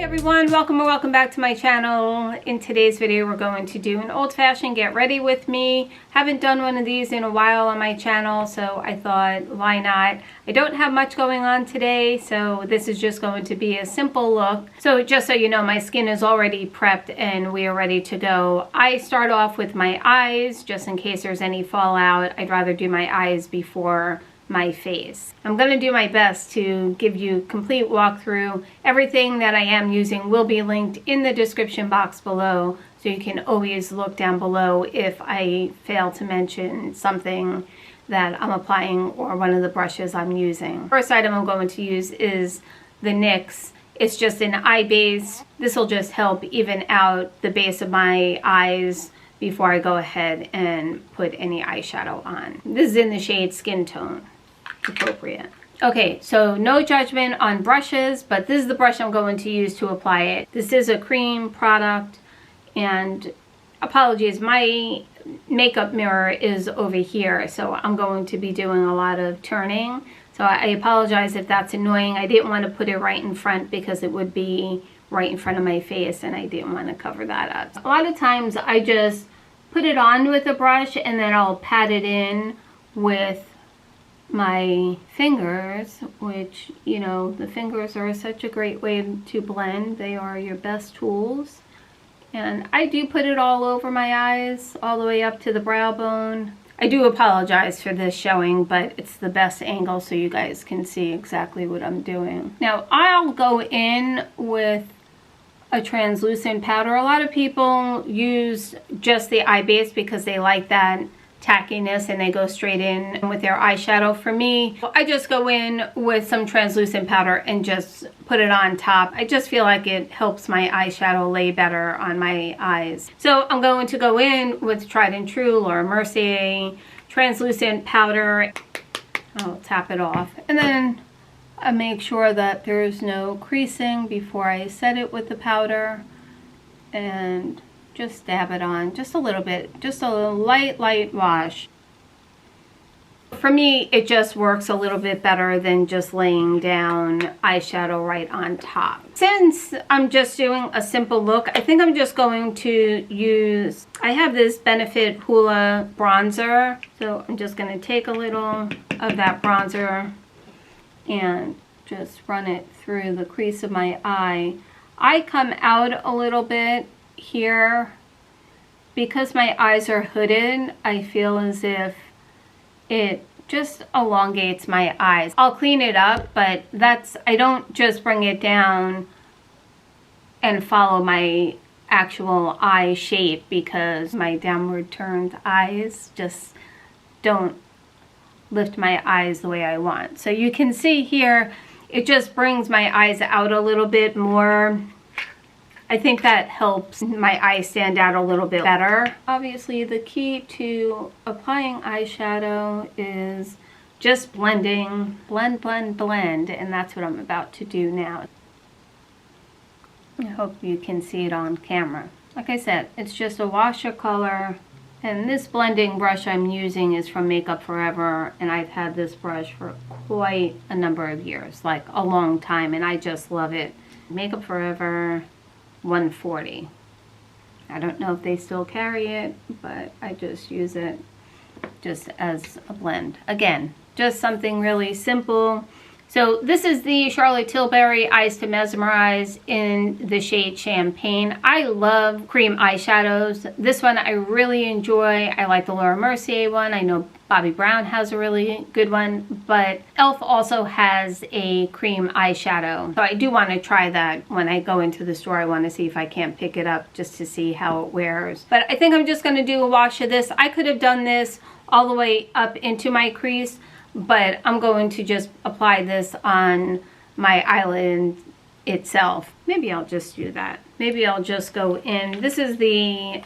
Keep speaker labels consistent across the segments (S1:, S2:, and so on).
S1: everyone, welcome or welcome back to my channel. In today's video we're going to do an old-fashioned get ready with me. Haven't done one of these in a while on my channel, so I thought why not. I don't have much going on today, so this is just going to be a simple look. So just so you know, my skin is already prepped and we are ready to go. I start off with my eyes just in case there's any fallout. I'd rather do my eyes before my face. I'm going to do my best to give you a complete walkthrough. Everything that I am using will be linked in the description box below, so you can always look down below if I fail to mention something that I'm applying or one of the brushes I'm using. First item I'm going to use is the NYX. It's just an eye base. This will just help even out the base of my eyes before I go ahead and put any eyeshadow on. This is in the shade Skin Tone. Appropriate. Okay, so no judgment on brushes, but this is the brush I'm going to use to apply it. This is a cream product, and apologies, my makeup mirror is over here, so I'm going to be doing a lot of turning. So I apologize if that's annoying. I didn't want to put it right in front because it would be right in front of my face, and I didn't want to cover that up. A lot of times I just put it on with a brush and then I'll pat it in with my fingers, which, you know, the fingers are such a great way to blend. They are your best tools. And I do put it all over my eyes, all the way up to the brow bone. I do apologize for this showing, but it's the best angle so you guys can see exactly what I'm doing. Now, I'll go in with a translucent powder. A lot of people use just the eye base because they like that tackiness and they go straight in with their eyeshadow. For me, I just go in with some translucent powder and just put it on top. I just feel like it helps my eyeshadow lay better on my eyes. So I'm going to go in with Tried and True Laura Mercier translucent powder. I'll tap it off, and then I make sure that there's no creasing before I set it with the powder, and just dab it on just a little bit, just a light wash. For me, it just works a little bit better than just laying down eyeshadow right on top. Since I'm just doing a simple look, I think I'm just going to use, I have this Benefit Hoola bronzer, so I'm just going to take a little of that bronzer and just run it through the crease of my eye. I come out a little bit here because my eyes are hooded. I feel as if it just elongates my eyes. I'll clean it up, but I don't just bring it down and follow my actual eye shape, because my downward turned eyes just don't lift my eyes the way I want. So you can see here, it just brings my eyes out a little bit more. I think that helps my eyes stand out a little bit better. Obviously, the key to applying eyeshadow is just blending, blend, and that's what I'm about to do now. I hope you can see it on camera. Like I said, it's just a wash of color, and this blending brush I'm using is from Makeup Forever, and I've had this brush for quite a number of years, like a long time, and I just love it. Makeup Forever 140. I don't know if they still carry it, but I just use it just as a blend. Again, just something really simple. So this is the Charlotte Tilbury Eyes to Mesmerize in the shade Champagne. I love cream eyeshadows. This one I really enjoy. I like the Laura Mercier one. I know Bobbi Brown has a really good one, but e.l.f. also has a cream eyeshadow. So I do want to try that when I go into the store. I want to see if I can't pick it up just to see how it wears. But I think I'm just going to do a wash of this. I could have done this all the way up into my crease, but I'm going to just apply this on my eyelid itself. Maybe I'll just do that. Maybe I'll just go in. This is the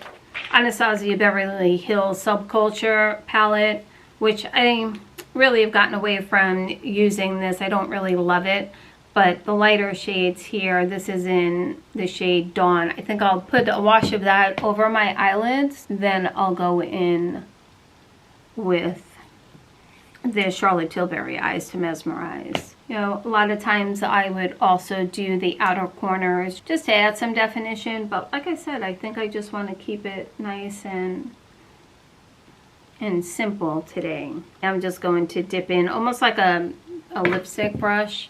S1: Anastasia Beverly Hills Subculture palette, which I really have gotten away from using this. I don't really love it, but the lighter shades here, this is in the shade Dawn. I think I'll put a wash of that over my eyelids, then I'll go in with the Charlotte Tilbury eyes to mesmerize. You know, a lot of times I would also do the outer corners just to add some definition, but like I said, I think I just want to keep it nice and simple today. I'm just going to dip in almost like a lipstick brush,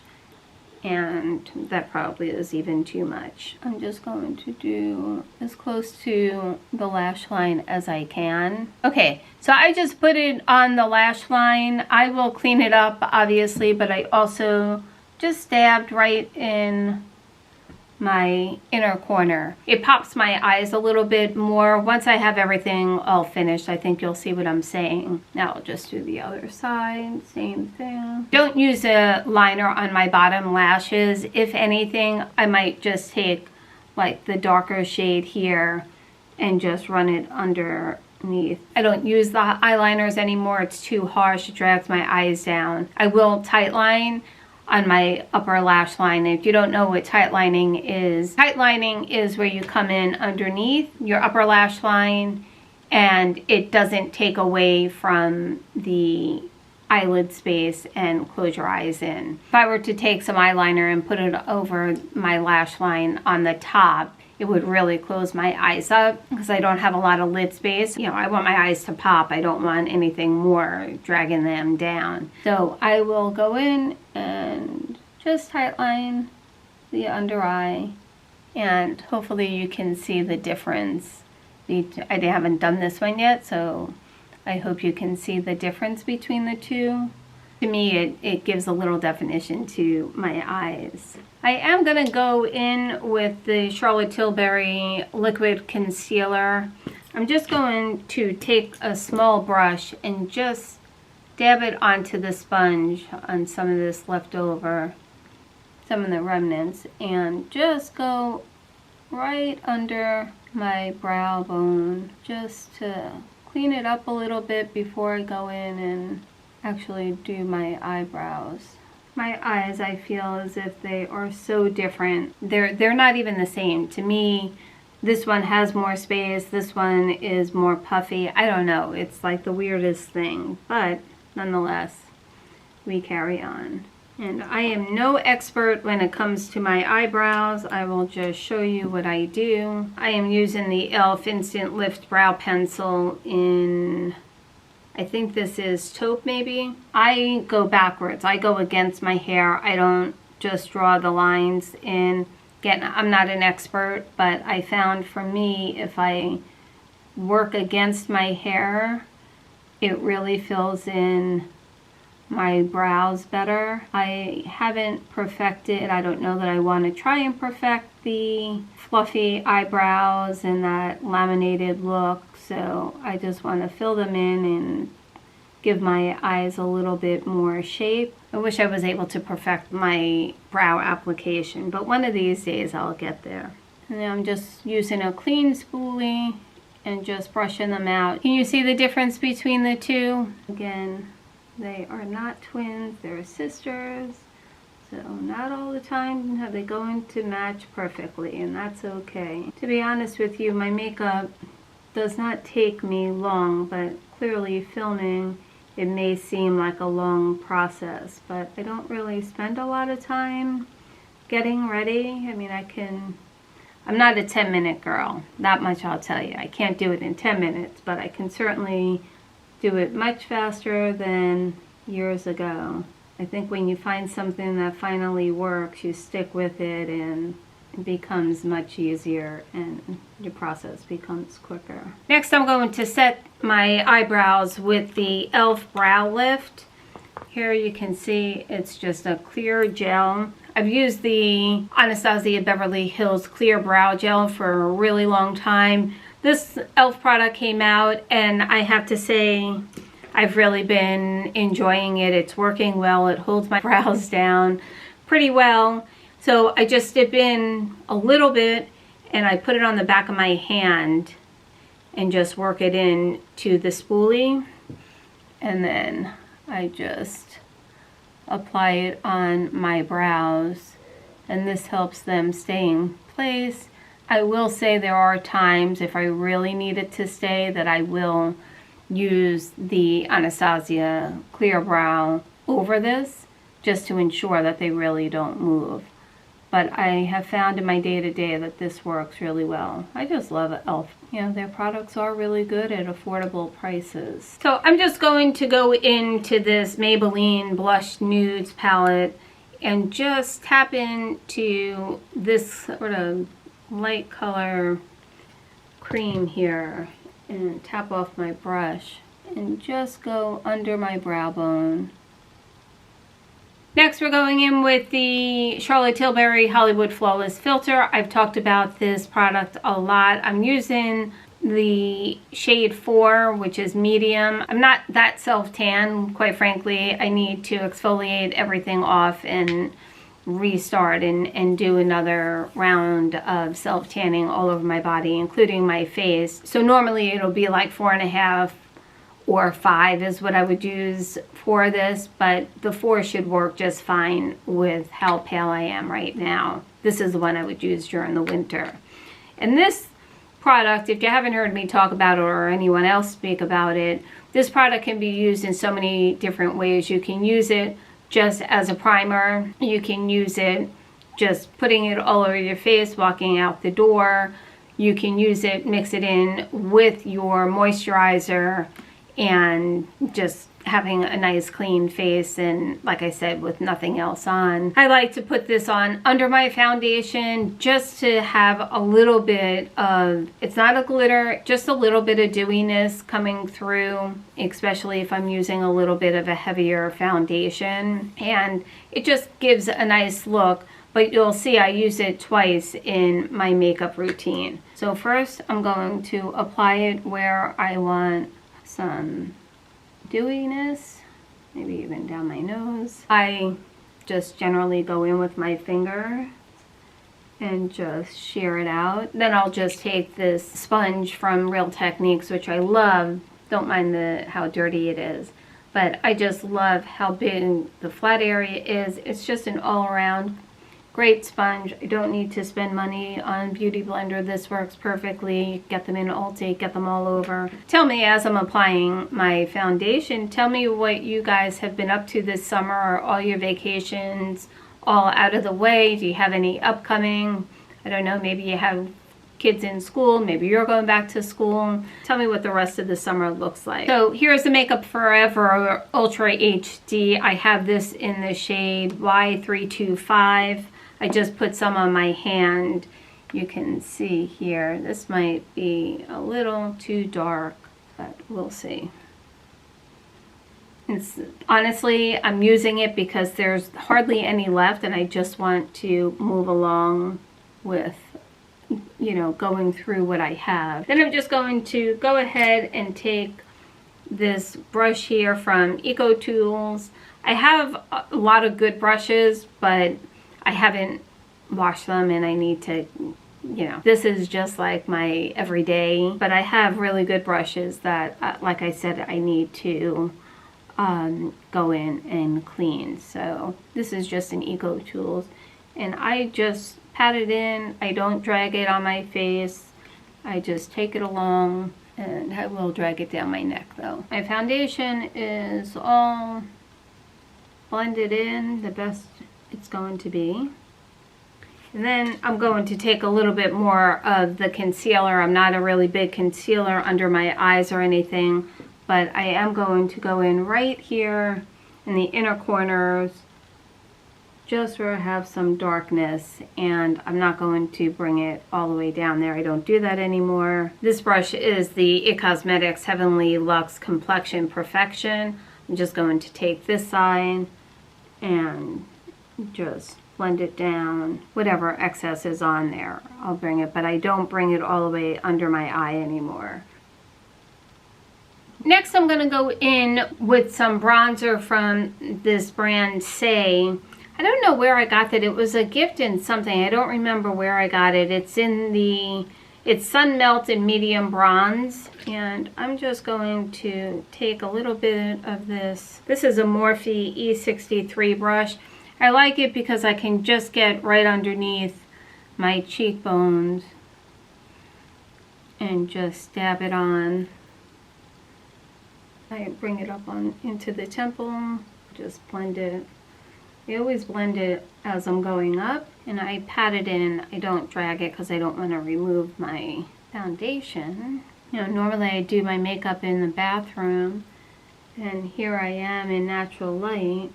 S1: and that probably is even too much. I'm just going to do as close to the lash line as I can. Okay, so I just put it on the lash line. I will clean it up, obviously, but I also just dabbed right in my inner corner. It pops my eyes a little bit more. Once I have everything all finished, I think you'll see what I'm saying. Now I'll just do the other side, same thing. Don't use a liner on my bottom lashes. If anything, I might just take like the darker shade here and just run it underneath. I don't use the eyeliners anymore. It's too harsh. It drags my eyes down. I will tight line on my upper lash line. If you don't know what tight lining is where you come in underneath your upper lash line and it doesn't take away from the eyelid space and close your eyes in. If I were to take some eyeliner and put it over my lash line on the top, it would really close my eyes up because I don't have a lot of lid space. You know, I want my eyes to pop. I don't want anything more dragging them down. So I will go in and just tight line the under eye, and hopefully you can see the difference. I haven't done this one yet, so I hope you can see the difference between the two. To me, it gives a little definition to my eyes. I am going to go in with the Charlotte Tilbury liquid concealer. I'm just going to take a small brush and just dab it onto the sponge on some of this leftover, some of the remnants, and just go right under my brow bone just to clean it up a little bit before I go in and actually do my eyebrows. My eyes, I feel as if they are so different. They're not even the same. To me, this one has more space, this one is more puffy. I don't know, it's like the weirdest thing, but nonetheless, we carry on. And I am no expert when it comes to my eyebrows. I will just show you what I do. I am using the e.l.f. Instant Lift Brow Pencil in, I think this is taupe maybe. I go backwards. I go against my hair. I don't just draw the lines in. Again, I'm not an expert, but I found for me, if I work against my hair, it really fills in my brows better. I haven't perfected, I don't know that I want to try and perfect the fluffy eyebrows and that laminated look, so I just want to fill them in and give my eyes a little bit more shape. I wish I was able to perfect my brow application, but one of these days I'll get there. And then I'm just using a clean spoolie and just brushing them out. Can you see the difference between the two? Again, they are not twins, they're sisters. So not all the time are they going to match perfectly, and that's okay. To be honest with you, my makeup does not take me long, but clearly filming, it may seem like a long process, but I don't really spend a lot of time getting ready. I mean, I'm not a 10-minute girl, that much I'll tell you. I can't do it in 10 minutes, but I can certainly do it much faster than years ago. I think when you find something that finally works, you stick with it and it becomes much easier and your process becomes quicker. Next, I'm going to set my eyebrows with the e.l.f. Brow Lift. Here you can see it's just a clear gel. I've used the Anastasia Beverly Hills Clear Brow Gel for a really long time. This e.l.f. product came out and I have to say I've really been enjoying it. It's working well. It holds my brows down pretty well. So I just dip in a little bit and I put it on the back of my hand and just work it in to the spoolie. And then I just apply it on my brows. And this helps them stay in place. I will say there are times if I really need it to stay that I will use the Anastasia Clear Brow over this just to ensure that they really don't move. But I have found in my day-to-day that this works really well. I just love e.l.f. You know, their products are really good at affordable prices. So I'm just going to go into this Maybelline Blush Nudes palette and just tap into this sort of light color cream here and tap off my brush and just go under my brow bone. Next, we're going in with the Charlotte Tilbury Hollywood Flawless Filter. I've talked about this product a lot. I'm using the shade 4, which is medium. I'm not that self-tan, quite frankly. I need to exfoliate everything off and restart and do another round of self-tanning all over my body, including my face. So normally it'll be like 4.5 or 5 is what I would use for this, but the 4 should work just fine with how pale I am right now. This is the one I would use during the winter. And this product, if you haven't heard me talk about it or anyone else speak about it, this product can be used in so many different ways. You can use it just as a primer. You can use it just putting it all over your face, walking out the door. You can use it, mix it in with your moisturizer, and just having a nice clean face, and like I said, with nothing else on. I like to put this on under my foundation just to have a little bit of, it's not a glitter, just a little bit of dewiness coming through, especially if I'm using a little bit of a heavier foundation, and it just gives a nice look. But you'll see I use it twice in my makeup routine. So first I'm going to apply it where I want some dewiness, maybe even down my nose. I just generally go in with my finger and just shear it out. Then I'll just take this sponge from Real Techniques, which I love. Don't mind how dirty it is, but I just love how big the flat area is. It's just an all-around great sponge. I don't need to spend money on Beauty Blender. This works perfectly. Get them in Ulta, get them all over. Tell me, as I'm applying my foundation, tell me what you guys have been up to this summer. Are all your vacations all out of the way? Do you have any upcoming? I don't know, maybe you have kids in school, maybe you're going back to school. Tell me what the rest of the summer looks like. So here's the Makeup Forever Ultra HD. I have this in the shade Y325. I just put some on my hand. You can see here, this might be a little too dark, but we'll see. Honestly, I'm using it because there's hardly any left, and I just want to move along with, you know, going through what I have. Then I'm just going to go ahead and take this brush here from Eco Tools. I have a lot of good brushes, but I haven't washed them, and I need to, you know, this is just like my everyday, but I have really good brushes that, like I said, I need to go in and clean. So this is just an Eco Tools, and I just pat it in. I don't drag it on my face. I just take it along, and I will drag it down my neck though. My foundation is all blended in the best it's going to be. And then I'm going to take a little bit more of the concealer. I'm not a really big concealer under my eyes or anything, but I am going to go in right here in the inner corners, just where I have some darkness, and I'm not going to bring it all the way down there. I don't do that anymore. This brush is the IT Cosmetics Heavenly Luxe Complexion Perfection. I'm just going to take this side and just blend it down. Whatever excess is on there, I'll bring it, but I don't bring it all the way under my eye anymore. Next, I'm going to go in with some bronzer from this brand Say. I don't know where I got that. It was a gift in something. I don't remember where I got it. It's Sun Melt in medium bronze, and I'm just going to take a little bit of this. This is a Morphe E63 brush. I like it because I can just get right underneath my cheekbones and just dab it on. I bring it up on into the temple, just blend it. I always blend it as I'm going up, and I pat it in. I don't drag it because I don't want to remove my foundation. You know, normally I do my makeup in the bathroom, and here I am in natural light,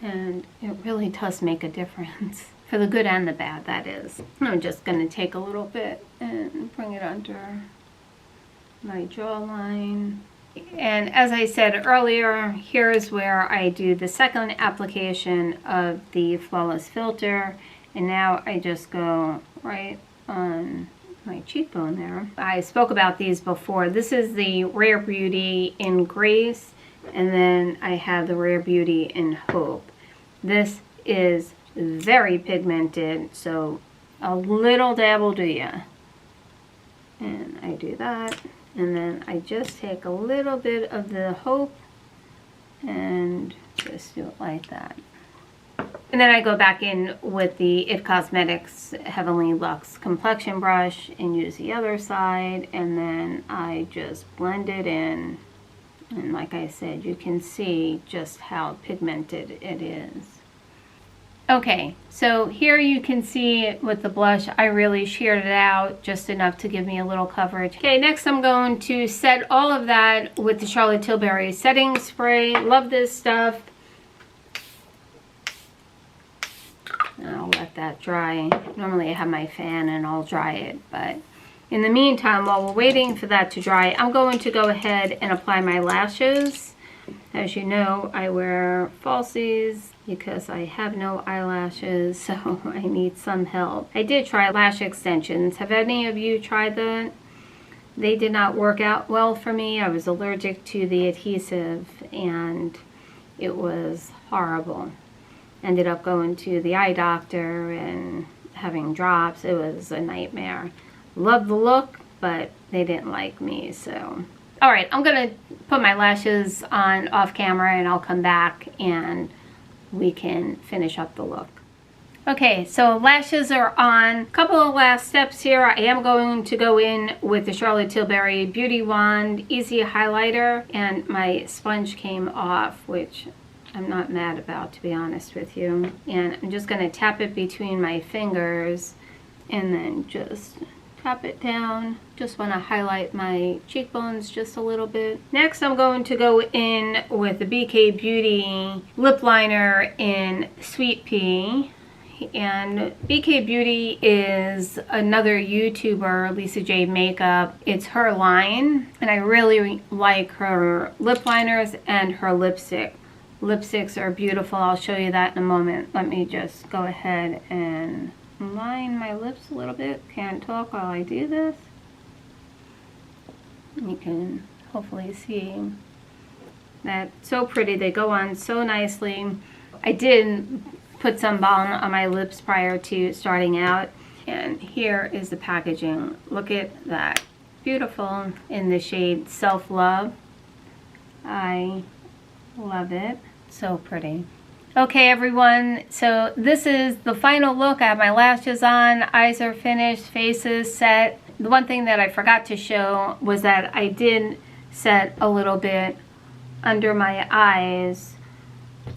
S1: and it really does make a difference. For the good and the bad, that is. I'm just going to take a little bit and bring it under my jawline. And as I said earlier, here's where I do the second application of the Flawless Filter. And now I just go right on my cheekbone there. I spoke about these before. This is the Rare Beauty in Grace, and then I have the Rare Beauty in Hope. This is very pigmented, so a little dab will do ya. And I do that. And then I just take a little bit of the Hope and just do it like that. And then I go back in with the IT Cosmetics Heavenly Luxe complexion brush and use the other side, and then I just blend it in. And like I said, you can see just how pigmented it is. Okay, so here you can see with the blush, I really sheared it out just enough to give me a little coverage. Okay, next I'm going to set all of that with the Charlotte Tilbury setting spray. Love this stuff. And I'll let that dry. Normally I have my fan and I'll dry it, but in the meantime, while we're waiting for that to dry, I'm going to go ahead and apply my lashes. As you know, I wear falsies because I have no eyelashes, so I need some help. I did try lash extensions. Have any of you tried that? They did not work out well for me. I was allergic to the adhesive and it was horrible. Ended up going to the eye doctor and having drops. It was a nightmare. Loved the look, but they didn't like me, so. All right, I'm gonna put my lashes on off camera and I'll come back and we can finish up the look. Okay, so lashes are on. Couple of last steps here. I am going to go in with the Charlotte Tilbury Beauty Wand Easy Highlighter, and my sponge came off, which I'm not mad about, to be honest with you. And I'm just gonna tap it between my fingers and then just tap it down. Just want to highlight my cheekbones just a little bit. Next, I'm going to go in with the BK Beauty lip liner in Sweet Pea. And BK Beauty is another YouTuber, Lisa J Makeup. It's her line, and I really like her lip liners and her lipstick. Lipsticks are beautiful. I'll show you that in a moment. Let me just go ahead and line my lips a little bit. Can't talk while I do this. You can hopefully see that. So pretty. They go on so nicely. I did put some balm on my lips prior to starting out, and here is the packaging. Look at that. Beautiful in the shade Self Love. I love it. So pretty. Okay everyone, so this is the final look. I have my lashes on, eyes are finished, face is set. The one thing that I forgot to show was that I did set a little bit under my eyes.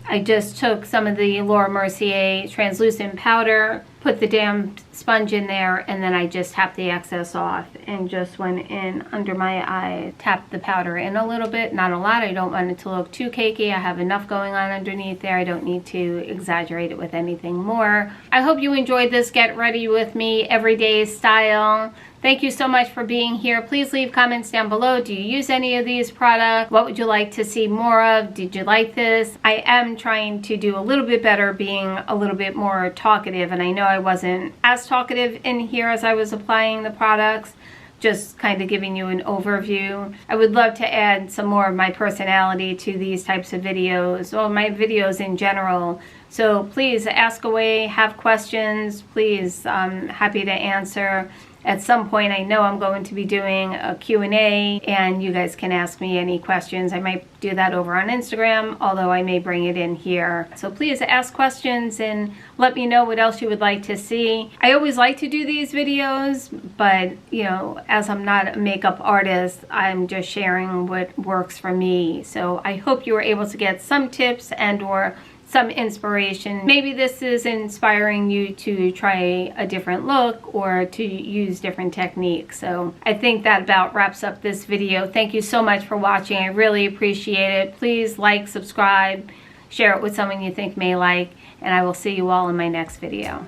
S1: I just took some of the Laura Mercier translucent powder, put the damp sponge in there, and then I just tapped the excess off and just went in under my eye, tapped the powder in a little bit, not a lot. I don't want it to look too cakey. I have enough going on underneath there. I don't need to exaggerate it with anything more. I hope you enjoyed this Get Ready With Me everyday style. Thank you so much for being here. Please leave comments down below. Do you use any of these products? What would you like to see more of? Did you like this? I am trying to do a little bit better, being a little bit more talkative, and I know I wasn't as talkative in here as I was applying the products. Just kind of giving you an overview. I would love to add some more of my personality to these types of videos, or my videos in general. So please ask away, have questions, please, I'm happy to answer. at some point I know I'm going to be doing a Q&A, and you guys can ask me any questions. I might do that over on Instagram, although I may bring it in here. So please ask questions and let me know what else you would like to see. I always like to do these videos, but you know, as I'm not a makeup artist, I'm just sharing what works for me. So I hope you were able to get some tips and or some inspiration. Maybe this is inspiring you to try a different look or to use different techniques. So I think that about wraps up this video. Thank you so much for watching. I really appreciate it. Please like, subscribe, share it with someone you think may like, and I will see you all in my next video.